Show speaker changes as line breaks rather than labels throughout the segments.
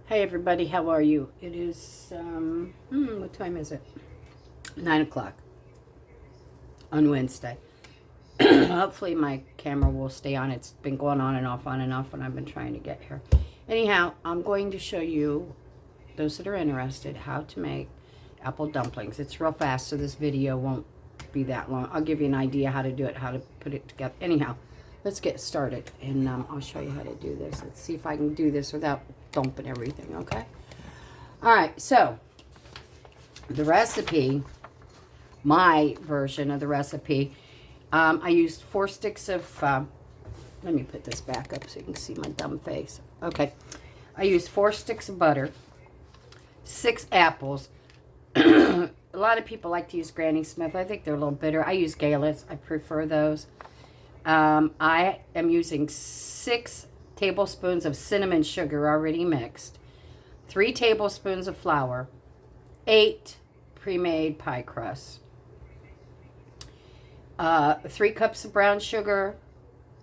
Hey everybody, how are you? It is, what time is it? 9 o'clock on Wednesday. Hopefully my camera will stay on. It's been going on and off when I've been trying to get here. Anyhow, I'm going to show you, those that are interested, how to make apple dumplings. It's real fast, so this video won't be that long. I'll give you an idea how to do it, how to put it together. Anyhow, let's get started, and I'll show you how to do this. Let's see if I can do this without dumping everything, okay? All right, so the recipe, my version of the recipe, I used 4 sticks of, let me put this back up so you can see my dumb face. Okay, I used 4 sticks of butter, 6 apples. A lot of people like to use Granny Smith. I think they're a little bitter. I use Galet's. I prefer those. I am using 6 tablespoons of cinnamon sugar already mixed, 3 tablespoons of flour, 8 pre-made pie crusts, 3 cups of brown sugar,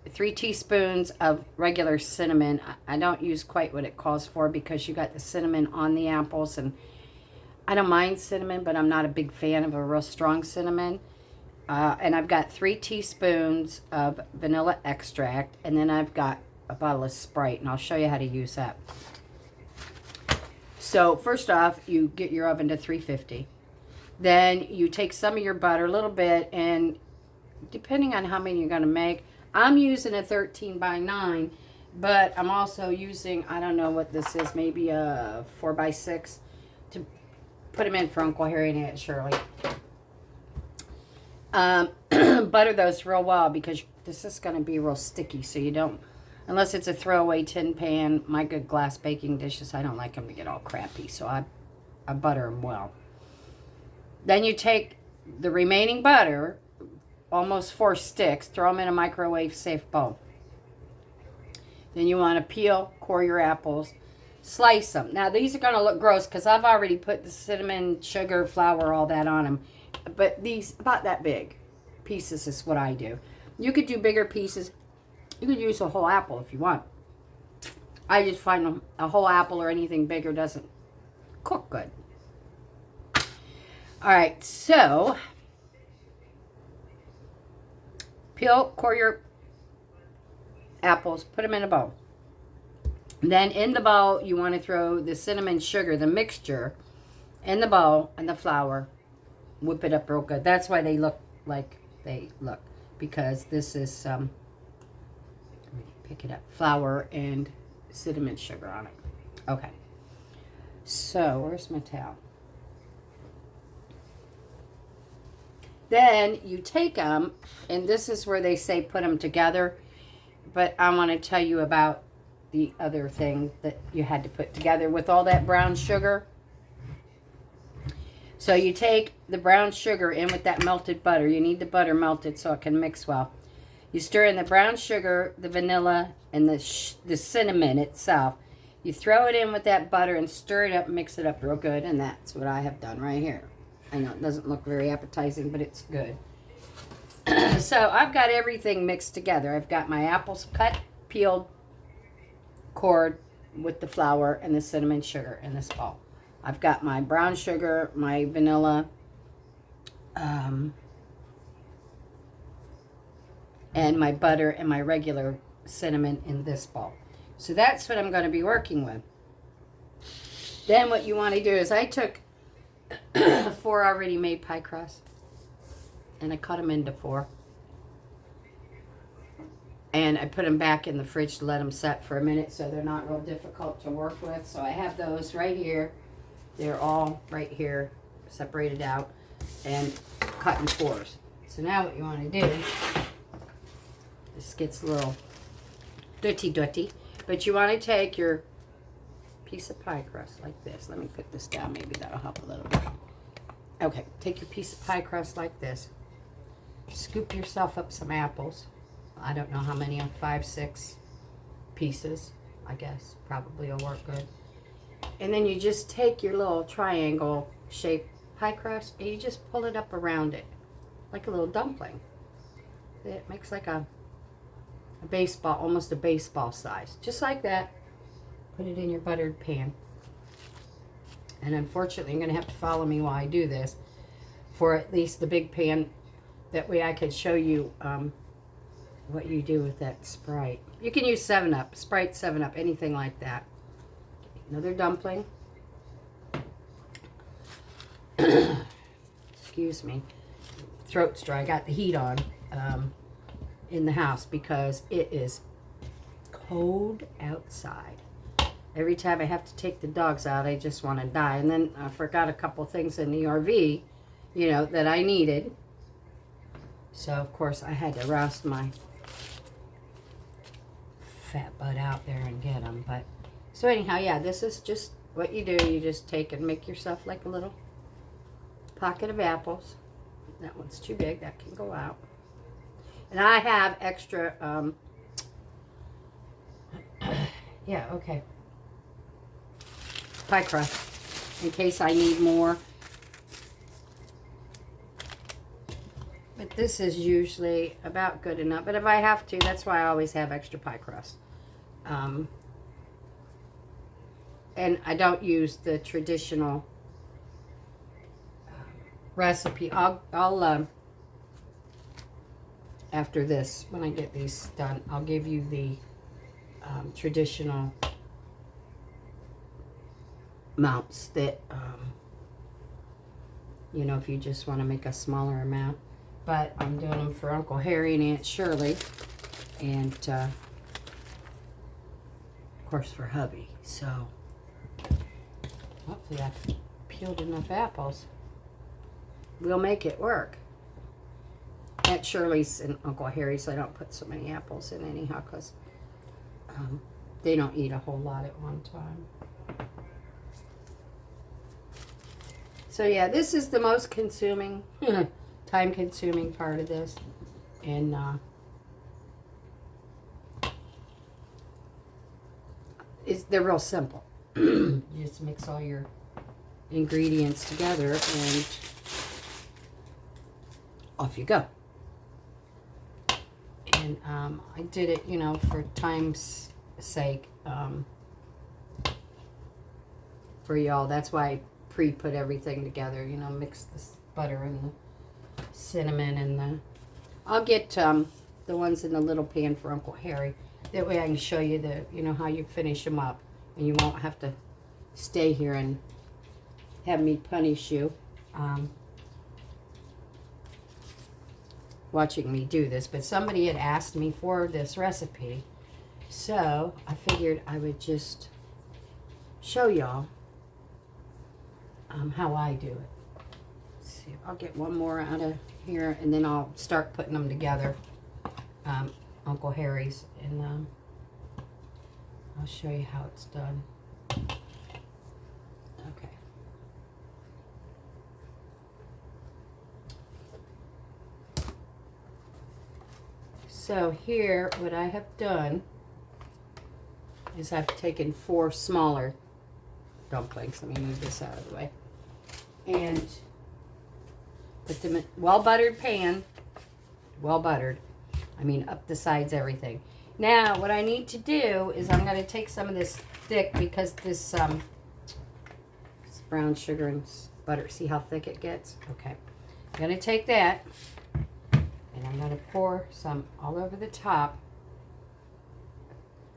3 teaspoons of regular cinnamon. I don't use quite what it calls for because you got the cinnamon on the apples, and I don't mind cinnamon, but I'm not a big fan of a real strong cinnamon. And I've got 3 teaspoons of vanilla extract, and then I've got a bottle of Sprite, and I'll show you how to use that. So first off, you get your oven to 350. Then you take some of your butter, a little bit, and depending on how many you're going to make, I'm using a 13 by 9, but I'm also using, I don't know what this is, maybe a 4 by 6 to put them in for Uncle Harry and Aunt Shirley. Butter those real well because this is going to be real sticky, so you don't, unless it's a throwaway tin pan. My good glass baking dishes, I don't like them to get all crappy, so I butter them well. Then you take the remaining butter, almost 4 sticks, throw them in a microwave safe bowl. Then you want to peel, core your apples, slice them. Now these are going to look gross because I've already put the cinnamon, sugar, flour, all that on them. But these, about that big pieces is what I do. You could do bigger pieces. You could use a whole apple if you want. I just find a whole apple or anything bigger doesn't cook good. All right, so peel, core your apples, put them in a bowl. Then in the bowl, you want to throw the cinnamon sugar, the mixture, in the bowl, and the flour. Whip it up real good. That's why they look like they look, because this is let me pick it up, flour and cinnamon sugar on it. Okay, so where's my towel? Then you take them, and this is where they say put them together, but I want to tell you about the other thing that you had to put together with all that brown sugar. So you take the brown sugar in with that melted butter. You need the butter melted so it can mix well. You stir in the brown sugar, the vanilla, and the cinnamon itself. You throw it in with that butter and stir it up, mix it up real good, and that's what I have done right here. I know it doesn't look very appetizing, but it's good. So I've got everything mixed together. I've got my apples cut, peeled, cored with the flour and the cinnamon sugar in this bowl. I've got my brown sugar, my vanilla, and my butter and my regular cinnamon in this bowl. So that's what I'm going to be working with. Then what you want to do is I took 4 already made pie crusts, and I cut them into 4. And I put them back in the fridge to let them set for a minute so they're not real difficult to work with. So I have those right here. They're all right here, separated out, and cut in 4s. So now what you want to do, this gets a little dirty, but you want to take your piece of pie crust like this. Let me put this down, maybe that'll help a little bit. Okay, take your piece of pie crust like this. Scoop yourself up some apples. I don't know how many, 5, 6 pieces, I guess. Probably will work good. And then you just take your little triangle shaped pie crust and you just pull it up around it like a little dumpling. It makes like a baseball, almost a baseball size. Just like that. Put it in your buttered pan. And unfortunately, I'm going to have to follow me while I do this for at least the big pan. That way I can show you what you do with that Sprite. You can use 7-Up, Sprite, 7-Up, anything like that. Another dumpling. Excuse me. Throat's dry. I got the heat on in the house because it is cold outside. Every time I have to take the dogs out, I just want to die. And then I forgot a couple things in the RV, you know, that I needed. So, of course, I had to roust my fat butt out there and get them. But, so anyhow, yeah, this is just what you do. You just take and make yourself like a little pocket of apples. That one's too big. That can go out. And I have extra, yeah, okay, pie crust in case I need more. But this is usually about good enough. But if I have to, that's why I always have extra pie crust. And I don't use the traditional recipe. I'll after this, when I get these done, I'll give you the traditional amounts that, you know, if you just want to make a smaller amount. But I'm doing them for Uncle Harry and Aunt Shirley. And, of course, for hubby. So, hopefully I've peeled enough apples. We'll make it work. Aunt Shirley's and Uncle Harry's, I don't put so many apples in anyhow because they don't eat a whole lot at one time. So yeah, this is the most consuming, time-consuming part of this. And they're real simple. You just mix all your ingredients together and off you go. And I did it, you know, for time's sake, for y'all. That's why I pre-put everything together, you know, mix the butter and the cinnamon and the... I'll get the ones in the little pan for Uncle Harry. That way I can show you the, you know, how you finish them up. And you won't have to stay here and have me punish you. Watching me do this, but somebody had asked me for this recipe, so I figured I would just show y'all how I do it. Let's see, I'll get one more out of here and then I'll start putting them together, Uncle Harry's, and I'll show you how it's done. Okay. So here, what I have done is I've taken 4 smaller dumplings. Let me move this out of the way. And put them in well-buttered pan. Well-buttered. I mean, up the sides, everything. Now, what I need to do is I'm going to take some of this thick, because this brown sugar and butter, see how thick it gets? Okay. I'm going to take that. And I'm going to pour some all over the top.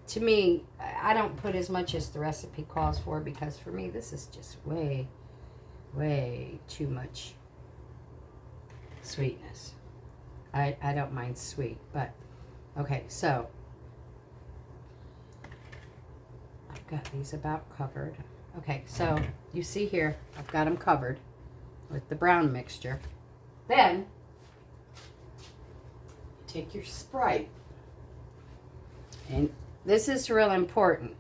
To me, I don't put as much as the recipe calls for, because for me, this is just way, way too much sweetness. I don't mind sweet, but okay, so I've got these about covered. Okay, so you see here, I've got them covered with the brown mixture. Then take your Sprite, and this is real important.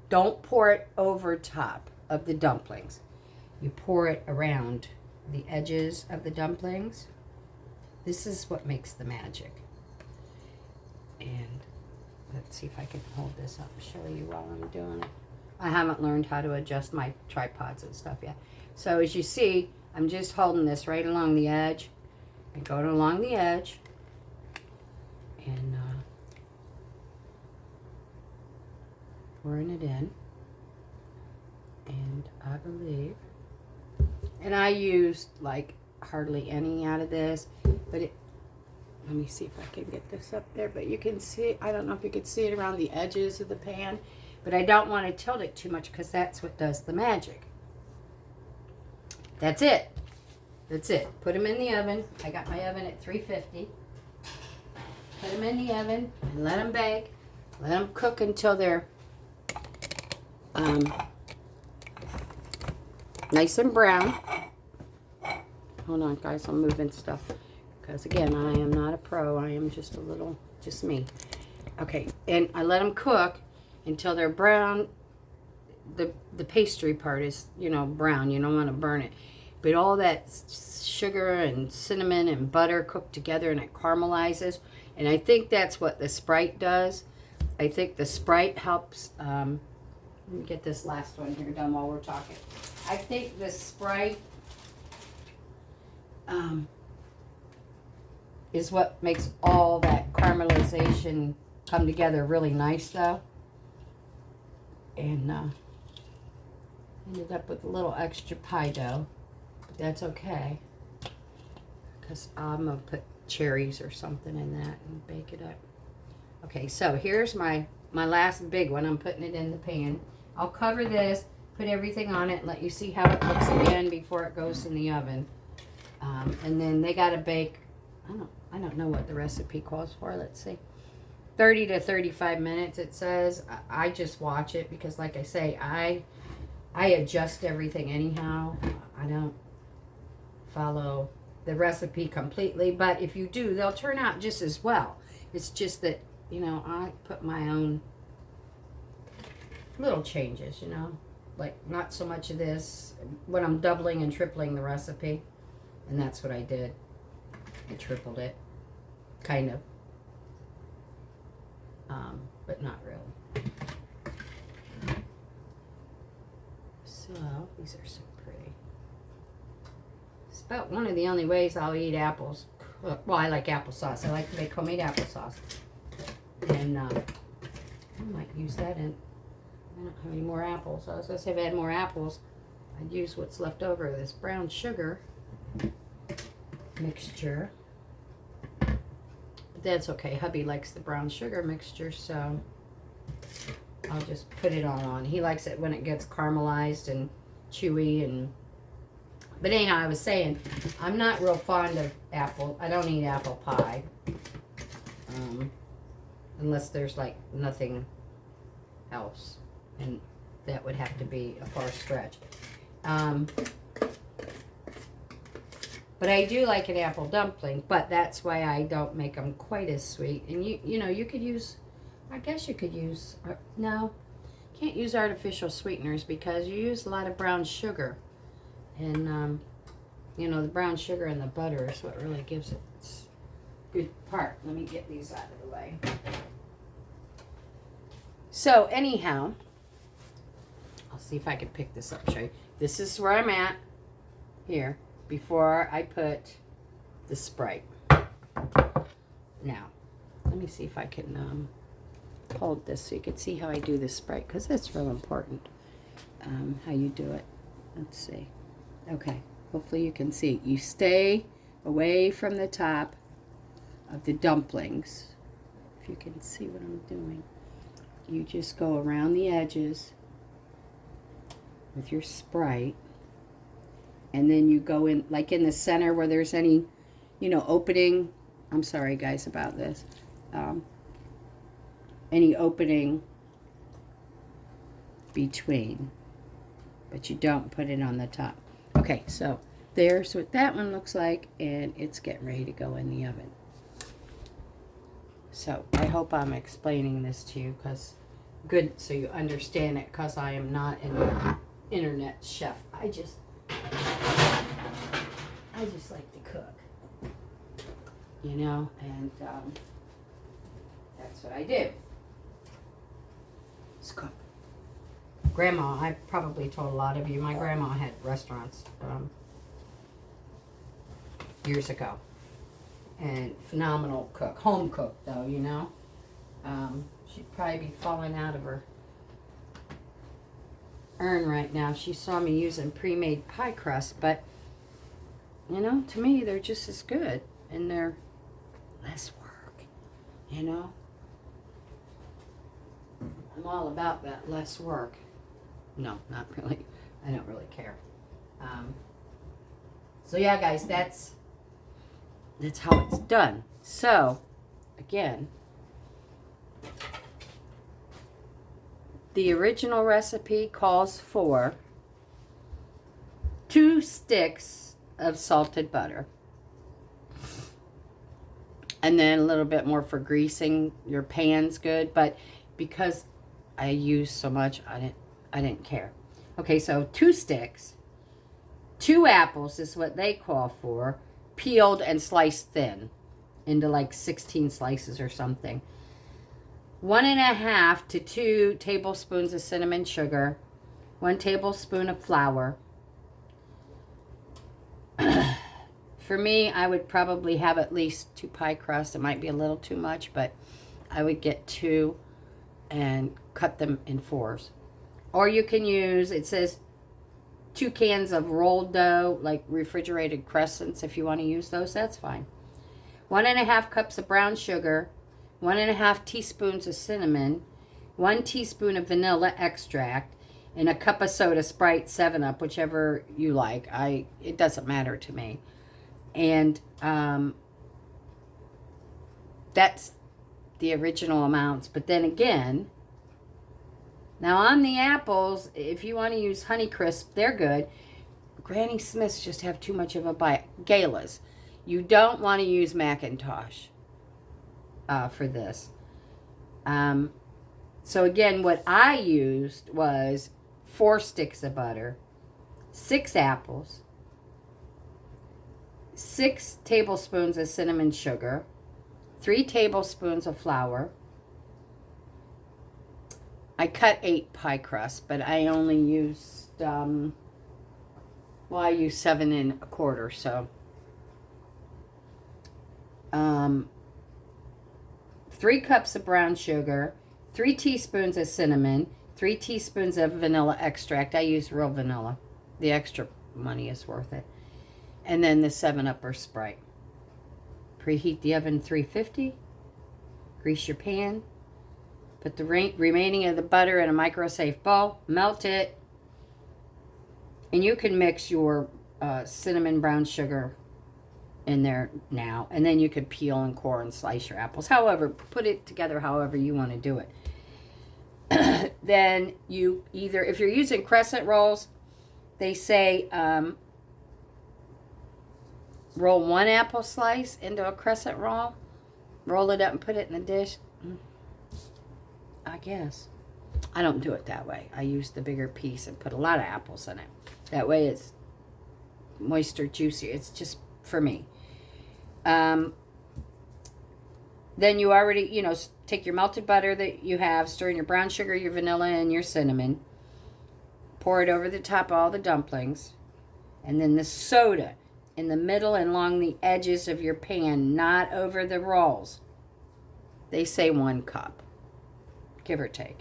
Don't pour it over top of the dumplings. You pour it around the edges of the dumplings. This is what makes the magic. And let's see if I can hold this up and show you while I'm doing it. I haven't learned how to adjust my tripods and stuff yet. So as you see, I'm just holding this right along the edge and going along the edge. And pouring it in, and I believe. And I used like hardly any out of this, but it, let me see if I can get this up there, but you can see, I don't know if you can see it around the edges of the pan, but I don't want to tilt it too much because that's what does the magic. That's it. That's it. Put them in the oven. I got my oven at 350. Put them in the oven and let them bake. Let them cook until they're nice and brown. Hold on, guys. I'm moving stuff. Because, again, I am not a pro. I am just just me. Okay. And I let them cook until they're brown. The pastry part is, brown. You don't want to burn it. But all that sugar and cinnamon and butter cook together and it caramelizes. And I think that's what the Sprite does. I think the Sprite helps. Let me get this last one here done while we're talking. I think the Sprite is what makes all that caramelization come together really nice, though. And ended up with a little extra pie dough. But that's okay. Because I'm going to put cherries or something in that and bake it up. Okay, so here's my last big one. I'm putting it in the pan. I'll cover this, put everything on it, and let you see how it looks again before it goes in the oven. And then they got to bake, I don't know what the recipe calls for. Let's see. 30 to 35 minutes, it says. I just watch it because, like I say, I adjust everything anyhow. I don't follow the recipe completely, but if you do, they'll turn out just as well. It's just that, I put my own little changes, like not so much of this when I'm doubling and tripling the recipe. And that's what I did. I tripled it, kind of, but not really. So these are so pretty. It's about one of the only ways I'll eat apples. Well, I like applesauce. I like to make homemade applesauce. And I might use that in. I don't have any more apples. So I was going to say if I had more apples, I'd use what's left over of this brown sugar mixture. But that's okay. Hubby likes the brown sugar mixture, so I'll just put it all on. He likes it when it gets caramelized and chewy. But anyhow, I was saying, I'm not real fond of apple. I don't eat apple pie. Unless there's like nothing else. And that would have to be a far stretch. But I do like an apple dumpling, but that's why I don't make them quite as sweet. And you could use, I guess you could use, no, can't use artificial sweeteners because you use a lot of brown sugar. And, the brown sugar and the butter is what really gives it its good part. Let me get these out of the way. So anyhow, I'll see if I can pick this up and show you. This is where I'm at here before I put the Sprite. Now, let me see if I can hold this so you can see how I do the Sprite because that's real important, how you do it. Let's see. Okay, hopefully you can see. You stay away from the top of the dumplings. If you can see what I'm doing. You just go around the edges with your Sprite. And then you go in, like in the center where there's any, opening. I'm sorry, guys, about this. Any opening between. But you don't put it on the top. Okay, so there's what that one looks like. And it's getting ready to go in the oven. So I hope I'm explaining this to you because good so you understand it because I am not an internet chef. I just like to cook, and that's what I do. Let's cook. Grandma, I probably told a lot of you, my grandma had restaurants years ago. And phenomenal cook. Home cook, though, She'd probably be falling out of her urn right now. She saw me using pre-made pie crust, but you know, to me, they're just as good, and they're less work, you know. I'm all about that less work. No, not really. I don't really care. So yeah, guys, that's how it's done. So, again, the original recipe calls for 2 sticks of salted butter. And then a little bit more for greasing. Your pan's good, but because I use so much, I didn't care. Okay, so 2 sticks, 2 apples is what they call for, peeled and sliced thin into like 16 slices or something. 1.5 to 2 tablespoons of cinnamon sugar, 1 tablespoon of flour. For me, I would probably have at least 2 pie crusts. It might be a little too much, but I would get 2 and cut them in 4s. Or you can use, it says 2 cans of rolled dough, like refrigerated crescents. If you want to use those, that's fine. 1.5 cups of brown sugar, 1.5 teaspoons of cinnamon, 1 teaspoon of vanilla extract, and a cup of soda, Sprite, 7-Up, whichever you like. It doesn't matter to me. And that's the original amounts. But then again, now on the apples, if you want to use Honeycrisp, they're good. Granny Smiths just have too much of a bite. Galas. You don't want to use Macintosh for this. So again, what I used was 4 sticks of butter, 6 apples, 6 tablespoons of cinnamon sugar, 3 tablespoons of flour. I cut 8 pie crusts, but I only used, I used 7 1/4, so. 3 cups of brown sugar, 3 teaspoons of cinnamon, 3 teaspoons of vanilla extract. I use real vanilla. The extra money is worth it. And then the 7-Up or Sprite. Preheat the oven 350. Grease your pan. Put the remaining of the butter in a microsafe bowl. Melt it. And you can mix your cinnamon brown sugar in there now. And then you could peel and core and slice your apples. However, put it together however you want to do it. Then you either, if you're using crescent rolls, they say roll 1 apple slice into a crescent roll, roll it up and put it in the dish. I guess. I don't do it that way. I use the bigger piece and put a lot of apples in it. That way it's moister, juicy. It's just for me. Then you already, take your melted butter that you have, stir in your brown sugar, your vanilla, and your cinnamon. Pour it over the top of all the dumplings. And then the soda in the middle and along the edges of your pan, not over the rolls. They say 1 cup, give or take.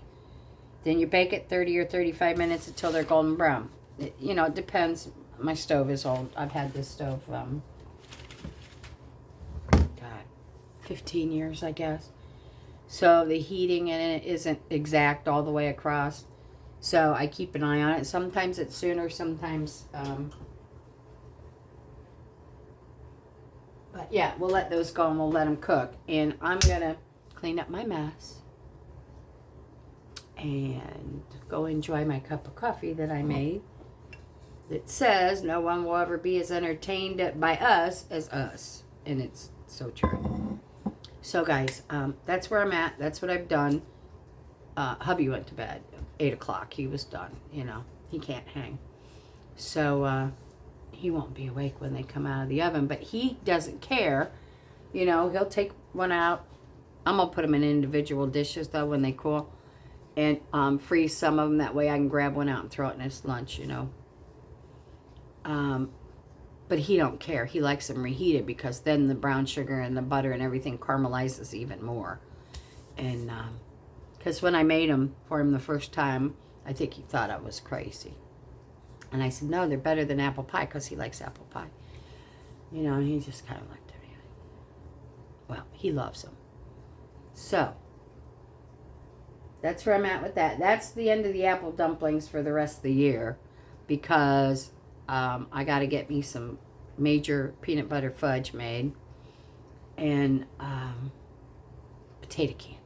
Then you bake it 30 or 35 minutes until they're golden brown. It depends. My stove is old. I've had this stove, 15 years, I guess. So the heating in it isn't exact all the way across. So I keep an eye on it. Sometimes it's sooner, sometimes... But yeah, we'll let those go and we'll let them cook. And I'm going to clean up my mess and go enjoy my cup of coffee that I made. That says no one will ever be as entertained by us as us. And it's so true. So guys, that's where I'm at. That's what I've done. Hubby went to bed 8 o'clock. He was done. He can't hang. So he won't be awake when they come out of the oven. But he doesn't care. He'll take one out. I'm going to put them in individual dishes, though, when they cool. And freeze some of them. That way I can grab one out and throw it in his lunch, But he don't care. He likes them reheated because then the brown sugar and the butter and everything caramelizes even more. And because when I made them for him the first time, I think he thought I was crazy. And I said, no, they're better than apple pie, because he likes apple pie. You know, and he just kind of looked at me. Well, he loves them. So, that's where I'm at with that. That's the end of the apple dumplings for the rest of the year, because I got to get me some major peanut butter fudge made, and potato candy.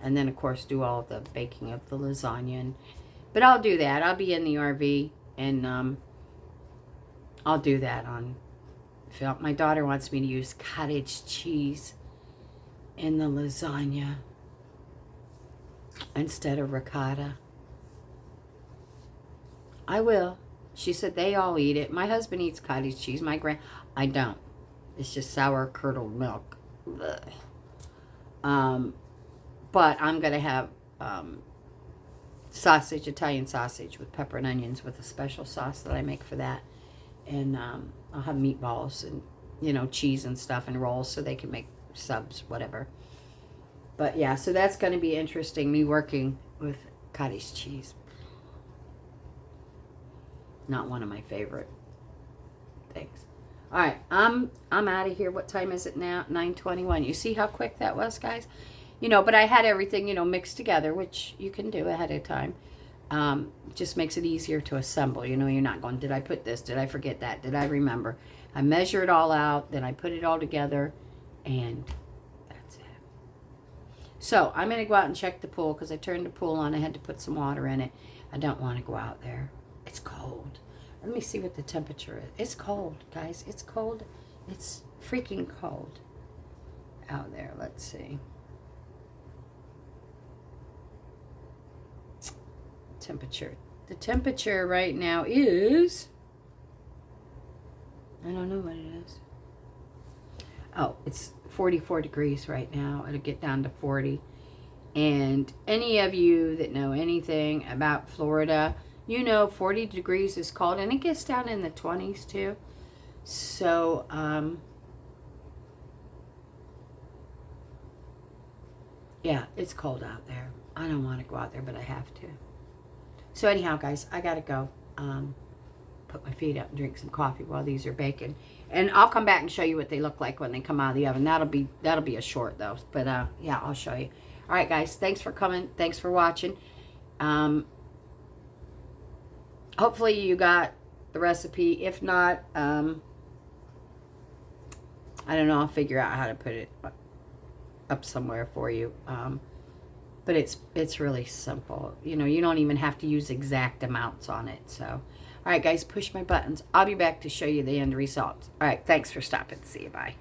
And then, of course, do all of the baking of the lasagna. But I'll do that. I'll be in the RV, and I'll do that on film. My daughter wants me to use cottage cheese in the lasagna instead of ricotta. I will. She said they all eat it. My husband eats cottage cheese. I don't. It's just sour curdled milk. But I'm going to have sausage, Italian sausage with pepper and onions with a special sauce that I make for that. And I'll have meatballs and, you know, cheese and stuff and rolls so they can make subs, whatever. But yeah, so that's going to be interesting, me working with cottage cheese. Not one of my favorite things. All right, I'm out of here. What time is it now? 9:21. You see how quick that was, guys? You know, but I had everything, you know, mixed together, which you can do ahead of time. Just makes it easier to assemble. You know, you're not going, did I put this? Did I forget that? Did I remember? I measure it all out, then I put it all together, and that's it. So I'm going to go out and check the pool, because I turned the pool on. I had to put some water in it. I don't want to go out there. It's cold. Let me see what the temperature is. It's cold, guys. It's cold. It's freaking cold out there. Let's see. Temperature. The temperature right now is, I don't know what it is. Oh, it's 44 degrees right now. It'll get down to 40. And any of you that know anything about Florida, you know 40 degrees is cold, and it gets down in the 20s too. So, yeah, it's cold out there. I don't want to go out there, but I have to. So anyhow, guys, I gotta go put my feet up and drink some coffee while these are baking, and I'll come back and show you what they look like when they come out of the oven. That'll be a short though, but yeah, I'll show you. All right, guys, thanks for coming. Thanks for watching. Hopefully you got the recipe. If not, I don't know. I'll figure out how to put it up somewhere for you. But it's really simple. You know, you don't even have to use exact amounts on it. So, all right, guys, push my buttons. I'll be back to show you the end results. All right, thanks for stopping. See you. Bye.